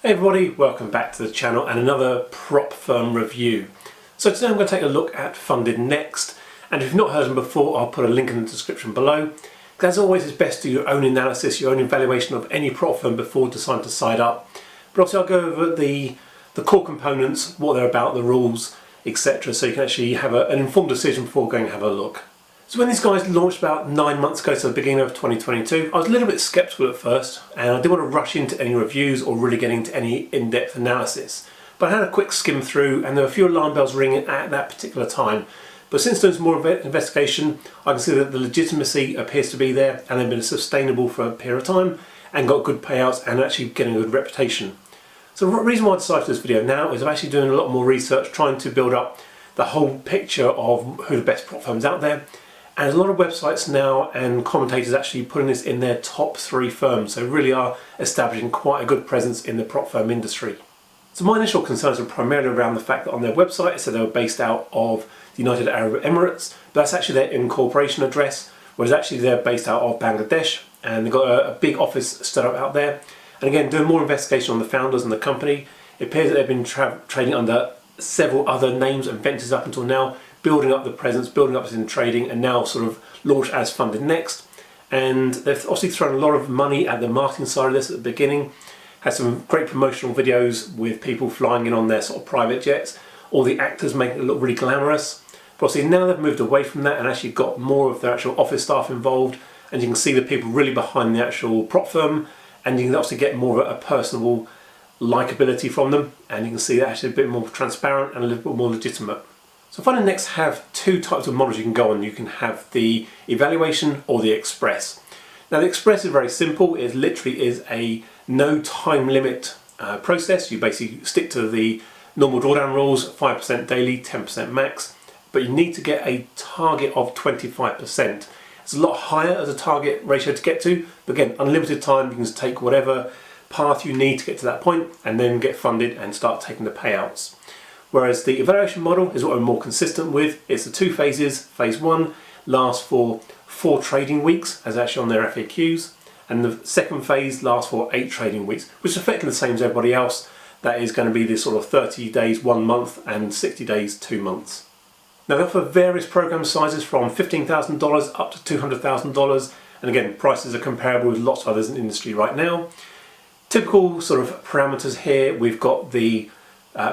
Hey everybody, welcome back to the channel and another prop firm review. So today I'm going to take a look at FundedNext, and if you've not heard them before, I'll put a link in the description below. As always, it's best to do your own analysis, your own evaluation of any prop firm before deciding to sign up. But also I'll go over the core components, what they're about, the rules, etc. so you can actually have an informed decision before going to have a look. So when these guys launched about 9 months ago, so the beginning of 2022, I was a little bit sceptical at first, and I didn't want to rush into any reviews or really get into any in-depth analysis. But I had a quick skim through, and there were a few alarm bells ringing at that particular time. But since doing some more investigation, I can see that the legitimacy appears to be there, and they've been sustainable for a period of time, and got good payouts, and actually getting a good reputation. So the reason why I decided for this video now is I'm actually doing a lot more research, trying to build up the whole picture of who the best prop firms out there. And there's a lot of websites now and commentators actually putting this in their top 3 firms, so really are establishing quite a good presence in the prop firm industry. So my initial concerns were primarily around the fact that on their website it said they were based out of the United Arab Emirates, but that's actually their incorporation address, whereas actually they're based out of Bangladesh, and they've got a big office set up out there. And again, doing more investigation on the founders and the company, it appears that they've been trading under several other names and ventures up until now, building up the presence, building up in trading, and now sort of launched as FundedNext. And they've obviously thrown a lot of money at the marketing side of this at the beginning. Had some great promotional videos with people flying in on their sort of private jets, all the actors making it look really glamorous. But obviously now they've moved away from that and actually got more of their actual office staff involved, and you can see the people really behind the actual prop firm, and you can also get more of a personable likability from them, and you can see that actually a bit more transparent and a little bit more legitimate. So FundedNext have 2 types of models you can go on. You can have the evaluation or the express. Now the express is very simple. It literally is a no time limit process. You basically stick to the normal drawdown rules, 5% daily, 10% max, but you need to get a target of 25%. It's a lot higher as a target ratio to get to, but again, unlimited time. You can just take whatever path you need to get to that point and then get funded and start taking the payouts. Whereas the evaluation model is what I'm more consistent with. It's the 2 phases. Phase 1 lasts for 4 trading weeks, as actually on their FAQs, and the second phase lasts for 8 trading weeks, which is effectively the same as everybody else. That is going to be this sort of 30 days 1 month and 60 days 2 months. Now they offer various program sizes from $15,000 up to $200,000, and again prices are comparable with lots of others in the industry right now. Typical sort of parameters here, we've got the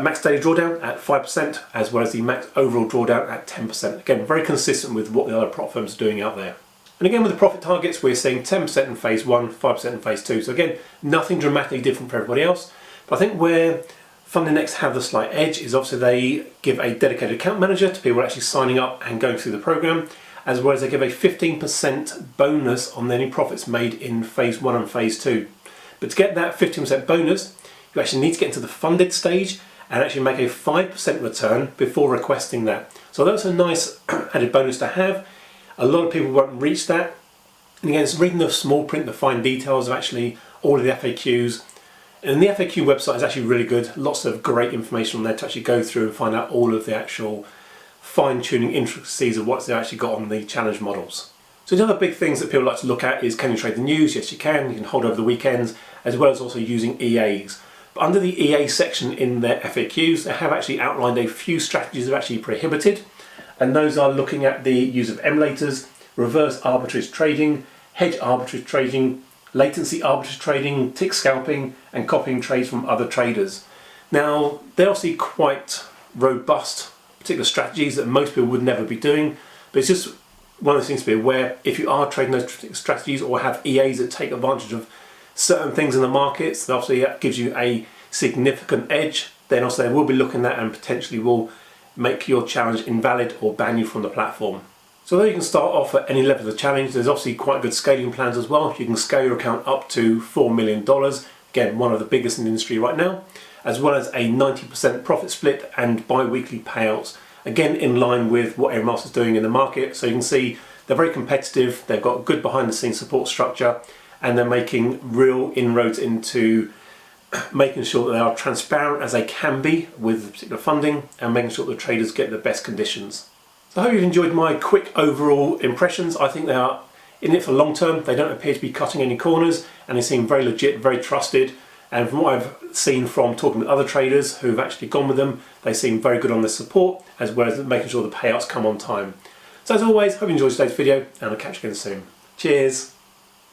max daily drawdown at 5%, as well as the max overall drawdown at 10%. Again, very consistent with what the other prop firms are doing out there. And again, with the profit targets, we're seeing 10% in phase 1, 5% in phase 2. So again, nothing dramatically different for everybody else. But I think where FundedNext have the slight edge is obviously they give a dedicated account manager to people actually signing up and going through the program, as well as they give a 15% bonus on any profits made in phase 1 and phase 2. But to get that 15% bonus, you actually need to get into the funded stage and actually make a 5% return before requesting that. So that's a nice added bonus to have. A lot of people won't reach that. And again, it's reading the small print, the fine details of actually all of the FAQs. And the FAQ website is actually really good. Lots of great information on there to actually go through and find out all of the actual fine-tuning intricacies of what's they actually got on the challenge models. So the other big things that people like to look at is, can you trade the news? Yes, you can. You can hold over the weekends, as well as also using EAs. But under the EA section in their FAQs, they have actually outlined a few strategies that are actually prohibited. And those are looking at the use of emulators, reverse arbitrage trading, hedge arbitrage trading, latency arbitrage trading, tick scalping, and copying trades from other traders. Now, they're obviously quite robust particular strategies that most people would never be doing, but it's just one of those things to be aware. If you are trading those strategies or have EAs that take advantage of certain things in the markets, that obviously gives you a significant edge, then also they will be looking at and potentially will make your challenge invalid or ban you from the platform. So although you can start off at any level of the challenge, there's obviously quite good scaling plans as well. You can scale your account up to $4 million, again one of the biggest in the industry right now, as well as a 90% profit split and bi-weekly payouts, again in line with what everyone else is doing in the market. So you can see they're very competitive, they've got good behind the scenes support structure, and they're making real inroads into making sure that they are transparent as they can be with the particular funding, and making sure that the traders get the best conditions. So I hope you've enjoyed my quick overall impressions. I think they are in it for long term. They don't appear to be cutting any corners, and they seem very legit, very trusted, And from what I've seen from talking with other traders who've actually gone with them, they seem very good on their support, as well as making sure the payouts come on time. So as always, hope you enjoyed today's video, and I'll catch you again soon. Cheers!